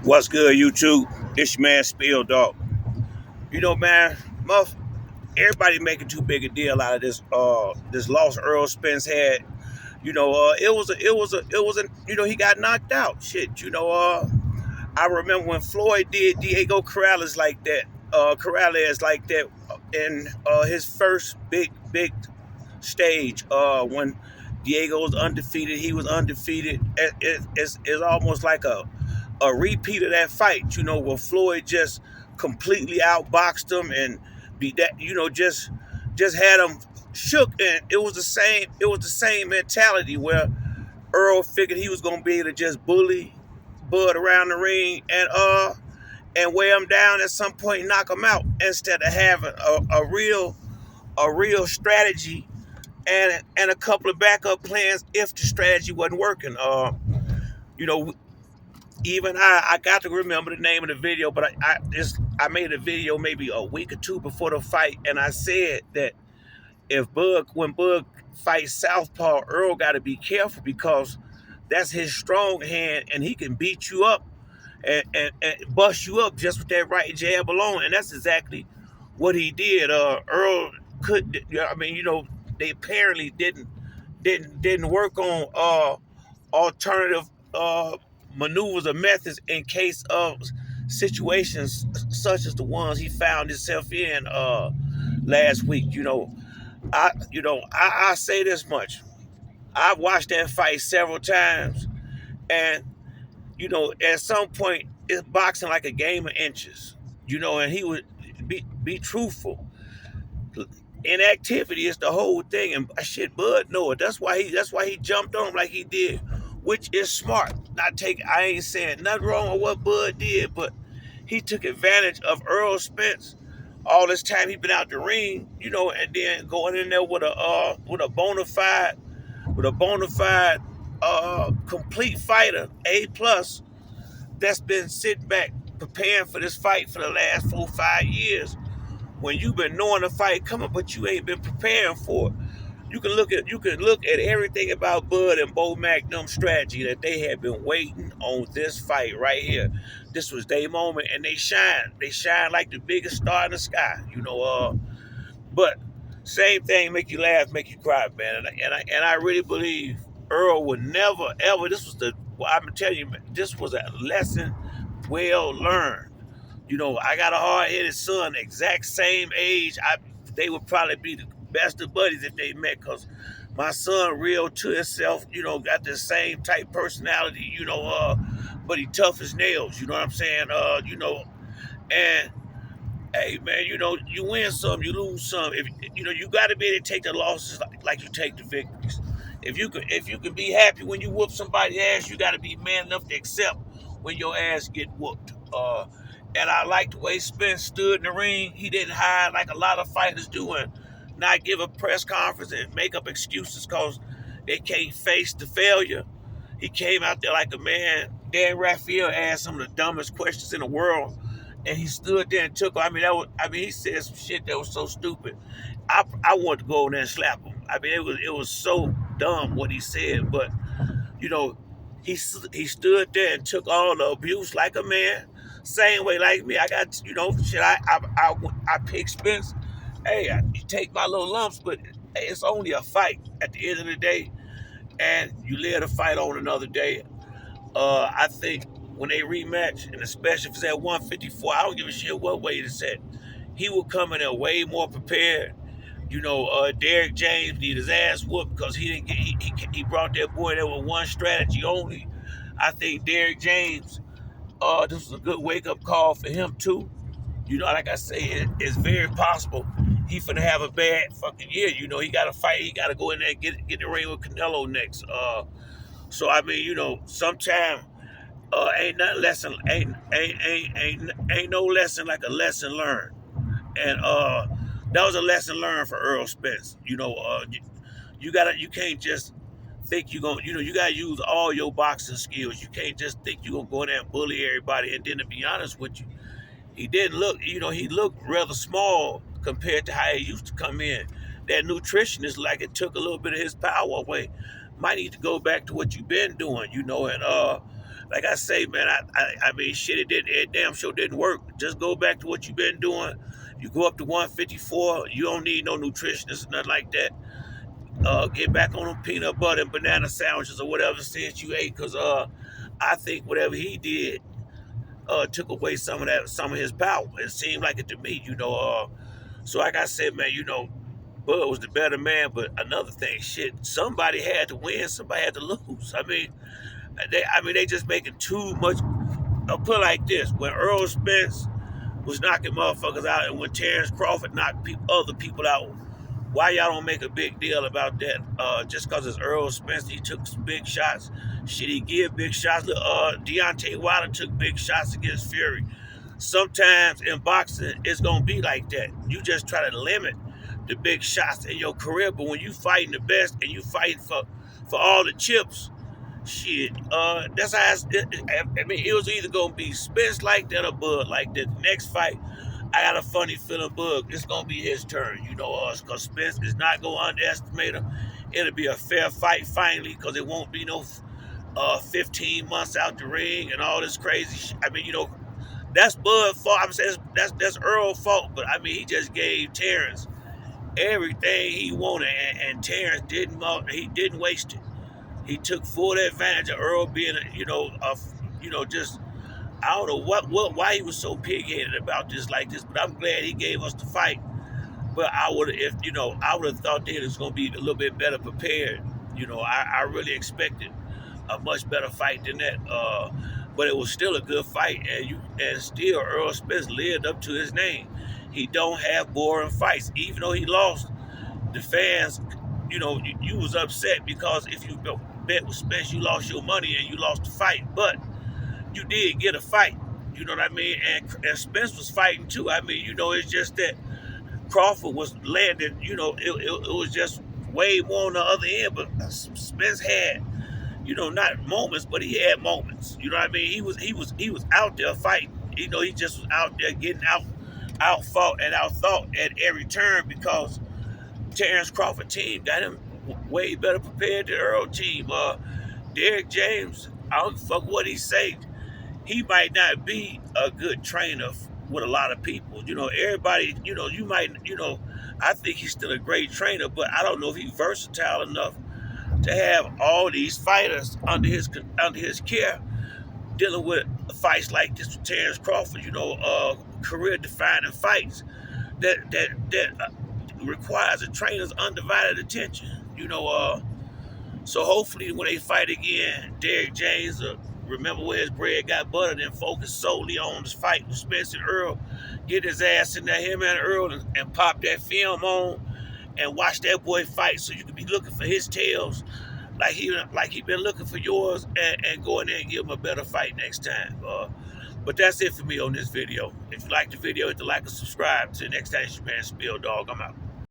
What's good, YouTube? It's your man Spill Dog. Man, everybody making too big a deal out of this loss Earl Spence had. He got knocked out. Shit, I remember when Floyd did Diego Corrales like that. Corrales like that in his first big stage. When Diego was undefeated, he was undefeated. It's almost like a repeat of that fight, where Floyd just completely outboxed him and be that, just had him shook. And it was the same mentality where Earl figured he was gonna be able to just bully Bud around the ring and weigh him down at some point and knock him out instead of having a real strategy and a couple of backup plans if the strategy wasn't working. You know, Even I got to remember the name of the video, but I made a video maybe a week or two before the fight, and I said that when Bud fights Southpaw, Earl got to be careful because that's his strong hand, and he can beat you up and bust you up just with that right jab alone, and that's exactly what he did. Earl could, they apparently didn't work on alternative maneuvers or methods in case of situations such as the ones he found himself in last week. I say this much: I've watched that fight several times, and at some point it's boxing like a game of inches. And he would be truthful. Inactivity is the whole thing, and shit, Bud know it. That's why he jumped on him like he did, which is smart. I ain't saying nothing wrong with what Bud did, but he took advantage of Earl Spence all this time he been out the ring, and then going in there with a bona fide complete fighter, A+, that's been sitting back preparing for this fight for the last 4 5 years. When you've been knowing the fight coming, but you ain't been preparing for it. You can look at everything about Bud and Bo Magnum's strategy that they had been waiting on this fight right here. This was their moment, and they shine. They shine like the biggest star in the sky. But same thing, make you laugh, make you cry, man. And I really believe Earl would never ever. I'm telling you, man, this was a lesson well learned. I got a hard-headed son, exact same age. They would probably be the best of buddies if they met, because my son real to himself, got the same type personality, but he tough as nails, you know what I'm saying? And hey man, you win some, you lose some. If you gotta be able to take the losses like you take the victories. If you can be happy when you whoop somebody's ass, you gotta be man enough to accept when your ass get whooped. And I like the way Spence stood in the ring. He didn't hide like a lot of fighters do and not give a press conference and make up excuses because they can't face the failure. He came out there like a man. Dan Raphael asked some of the dumbest questions in the world, and he stood there and took. He said some shit that was so stupid. I wanted to go in there and slap him. It was so dumb what he said, but you know, he stood there and took all the abuse like a man. Same way like me. I got shit. I pick Spence. Hey, you take my little lumps, but hey, it's only a fight at the end of the day, and you live the fight on another day. I think when they rematch, and especially if it's at 154, I don't give a shit what weight it's at. He will come in there way more prepared. Derek James need his ass whooped because he brought that boy there with one strategy only. I think Derek James, this was a good wake up call for him too. Like I say, it's very possible he finna have a bad fucking year. He got to fight. He got to go in there and get in the ring with Canelo next. So sometime ain't nothing lesson ain't no lesson like a lesson learned. And that was a lesson learned for Earl Spence. You can't just think you gonna you gotta use all your boxing skills. You can't just think you gonna go in there and bully everybody. And then to be honest with you, he didn't look he looked rather small compared to how he used to come in. That nutritionist, like, it took a little bit of his power away. Might need to go back to what you've been doing, and like I say, man, I mean, shit, it damn sure didn't work. Just go back to what you've been doing. You go up to 154. You don't need no nutritionist or nothing like that. Get back on them peanut butter and banana sandwiches or whatever since you ate, cause I think whatever he did took away some of his power. It seemed like it to me, you know. So like I said, man, you know, Bud was the better man. But another thing, shit, somebody had to win, somebody had to lose. They just making too much. I'll put it like this: when Earl Spence was knocking motherfuckers out, and when Terrence Crawford knocked other people out, why y'all don't make a big deal about that? Just because it's Errol Spence, he took some big shots. Should he give big shots? Deontay Wilder took big shots against Fury. Sometimes in boxing, it's gonna be like that. You just try to limit the big shots in your career, but when you fighting the best and you fighting for all the chips, shit, that's how I mean, it was either gonna be Spence like that or Bud like that. The next fight, I got a funny feeling Bud, it's gonna be his turn, you know, because Spence is not gonna underestimate him. It'll be a fair fight finally, because it won't be no 15 months out the ring and all this crazy shit. I mean, you know, that's Bud's fault. I'm saying that's Earl's fault, but I mean, he just gave Terrence everything he wanted, and Terrence didn't waste it. He took full advantage of Earl being, just I don't know why he was so pig-headed about this like this, but I'm glad he gave us the fight. But I would have thought that it was gonna be a little bit better prepared. You know, I really expected a much better fight than that. But it was still a good fight, and still Earl Spence lived up to his name. He don't have boring fights, even though he lost. The fans, you was upset because if you bet with Spence, you lost your money and you lost the fight. But you did get a fight. You know what I mean? And Spence was fighting too. I mean, it's just that Crawford was landing. It was just way more on the other end. But Spence had, not moments, but he had moments. You know what I mean? He was out there fighting. He just was out there getting out fought and out thought at every turn, because Terrence Crawford team got him way better prepared than Earl team. Derrick James, I don't fuck what he say. He might not be a good trainer with a lot of people. Everybody, I think he's still a great trainer, but I don't know if he's versatile enough to have all these fighters under his care, dealing with fights like this with Terrence Crawford. Career-defining fights that requires a trainer's undivided attention. So hopefully when they fight again, Derrick James remember where his bread got buttered and focus solely on this fight with Spence and Errol. Get his ass in there, him and Errol, and pop that film on and watch that boy fight, so you can be looking for his tails like he been looking for yours, and go in there and give him a better fight next time. But that's it for me on this video. If you like the video, hit the like and subscribe. Till next time, it's your man Spill Dog. I'm out.